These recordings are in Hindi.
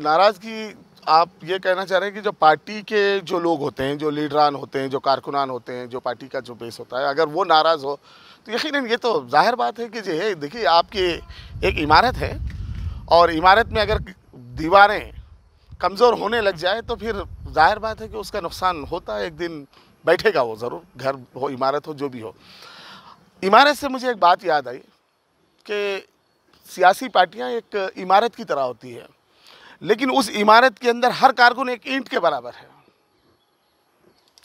नाराज़गी आप ये कहना चाह रहे हैं कि जो पार्टी के जो लोग होते हैं, जो लीडरान होते हैं, जो कारकुनान होते हैं, जो पार्टी का जो बेस होता है, अगर वो नाराज़ हो तो यकीनन ये तो ज़ाहिर बात है कि जो है देखिए आपकी एक इमारत है और इमारत में अगर दीवारें कमज़ोर होने लग जाए तो फिर ज़ाहिर बात है कि उसका नुकसान होता है, एक दिन बैठेगा वो ज़रूर, घर हो, इमारत हो, जो भी हो। इमारत से मुझे एक बात याद आई कि सियासी पार्टियां एक इमारत की तरह होती है, लेकिन उस इमारत के अंदर हर कारकुन एक ईंट के बराबर है,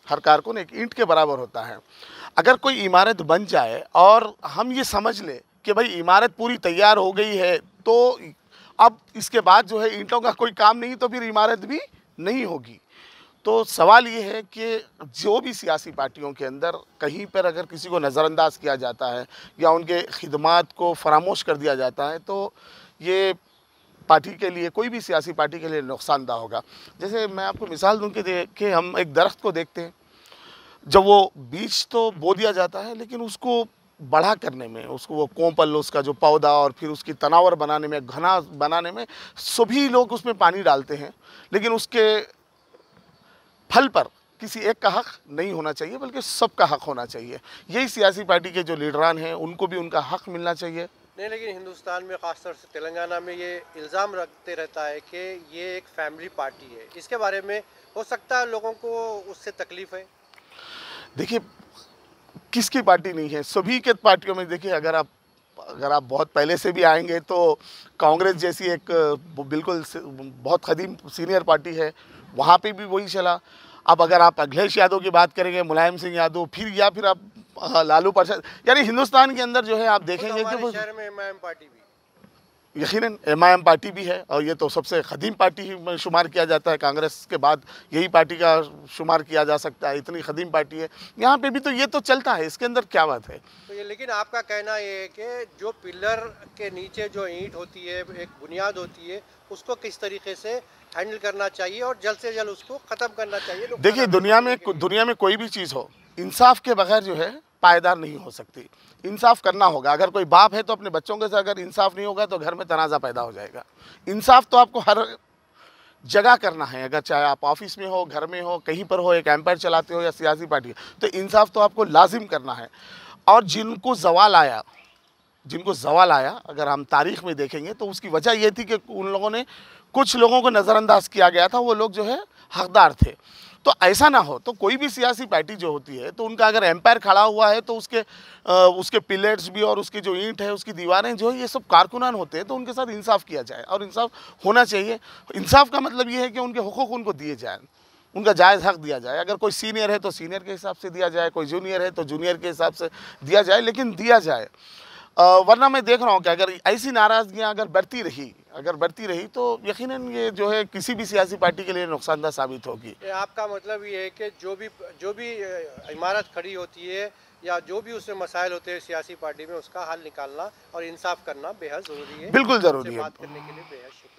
हर कारकुन एक ईंट के बराबर होता है। अगर कोई इमारत बन जाए और हम ये समझ लें कि भाई इमारत पूरी तैयार हो गई है तो अब इसके बाद जो है ईंटों का कोई काम नहीं, तो फिर इमारत भी नहीं होगी। तो सवाल ये है कि जो भी सियासी पार्टियों के अंदर कहीं पर अगर किसी को नज़रअंदाज किया जाता है या उनके खिदमात को फरामोश कर दिया जाता है तो ये पार्टी के लिए, कोई भी सियासी पार्टी के लिए नुकसानदा होगा। जैसे मैं आपको मिसाल दूं कि हम एक दरख्त को देखते हैं, जब वो बीज तो बो दिया जाता है लेकिन उसको बड़ा करने में, उसको वो कोंपल, उसका जो पौधा और फिर उसकी तनावर बनाने में, घना बनाने में सभी लोग उसमें पानी डालते हैं, लेकिन उसके फल पर किसी एक का हक नहीं होना चाहिए बल्कि सबका हक होना चाहिए। यही सियासी पार्टी के जो लीडरान हैं उनको भी उनका हक मिलना चाहिए। नहीं, लेकिन हिंदुस्तान में ख़ासतौर से तेलंगाना में ये इल्ज़ाम रखते रहता है कि ये एक फैमिली पार्टी है। इसके बारे में हो सकता है लोगों को उससे तकलीफ़ है। देखिए, किसकी पार्टी नहीं है, सभी के पार्टियों में देखिए, अगर आप बहुत पहले से भी आएंगे तो कांग्रेस जैसी एक बिल्कुल बहुत कदीम सीनियर पार्टी है, वहाँ पे भी वही चला। अब अगर आप अखिलेश यादव की बात करेंगे, मुलायम सिंह यादव, फिर या फिर आप लालू प्रसाद, यानी हिंदुस्तान के अंदर जो है आप देखेंगे कि शहर में एमआईएम पार्टी भी, यकीनन एमआईएम पार्टी भी है और ये तो सबसे कदीम पार्टी में शुमार किया जाता है, कांग्रेस के बाद यही पार्टी का शुमार किया जा सकता है, इतनी कदीम पार्टी है। यहाँ पे भी तो ये तो चलता है, इसके अंदर क्या बात है। तो ये, लेकिन आपका कहना ये है कि जो पिलर के नीचे जो ईंट होती है, एक बुनियाद होती है, उसको किस तरीके से हैंडल करना चाहिए और जल्द से जल्द उसको ख़त्म करना चाहिए। देखिए, दुनिया में कोई भी चीज़ हो, इंसाफ के बगैर जो है पायदार नहीं हो सकती। इंसाफ करना होगा। अगर कोई बाप है तो अपने बच्चों के साथ अगर इंसाफ नहीं होगा तो घर में तनाज़ा पैदा हो जाएगा। इंसाफ तो आपको हर जगह करना है, अगर चाहे आप ऑफिस में हो, घर में हो, कहीं पर हो, एक एम्पायर चलाते हो या सियासी पार्टी, तो इंसाफ तो आपको लाजिम करना है। और जिनको ज़वाल आया अगर हम तारीख़ में देखेंगे तो उसकी वजह ये थी कि उन लोगों ने, कुछ लोगों को नज़रअंदाज किया गया था, वो लोग जो है हकदार थे। तो ऐसा ना हो, तो कोई भी सियासी पार्टी जो होती है तो उनका अगर एम्पायर खड़ा हुआ है तो उसके पिलर्स भी और उसकी जो ईंट है, उसकी दीवारें जो है, ये सब कारकुनान होते हैं, तो उनके साथ इंसाफ किया जाए और इंसाफ होना चाहिए। इंसाफ का मतलब ये है कि उनके हुकूक उनको दिए जाएँ, उनका जायज़ हक दिया जाए। अगर कोई सीनियर है तो सीनियर के हिसाब से दिया जाए, कोई जूनियर है तो जूनियर के हिसाब से दिया जाए, लेकिन दिया जाए। वरना मैं देख रहा हूँ कि अगर ऐसी नाराज़गियाँ अगर बढ़ती रही तो यकीनन ये जो है किसी भी सियासी पार्टी के लिए नुकसानदा साबित होगी। आपका मतलब ये है कि जो भी इमारत खड़ी होती है या जो भी उसमें मसाइल होते हैं सियासी पार्टी में, उसका हल निकालना और इंसाफ करना बेहद ज़रूरी है। बिल्कुल ज़रूरी है। बात करने के लिए बेहद शुक्रिया।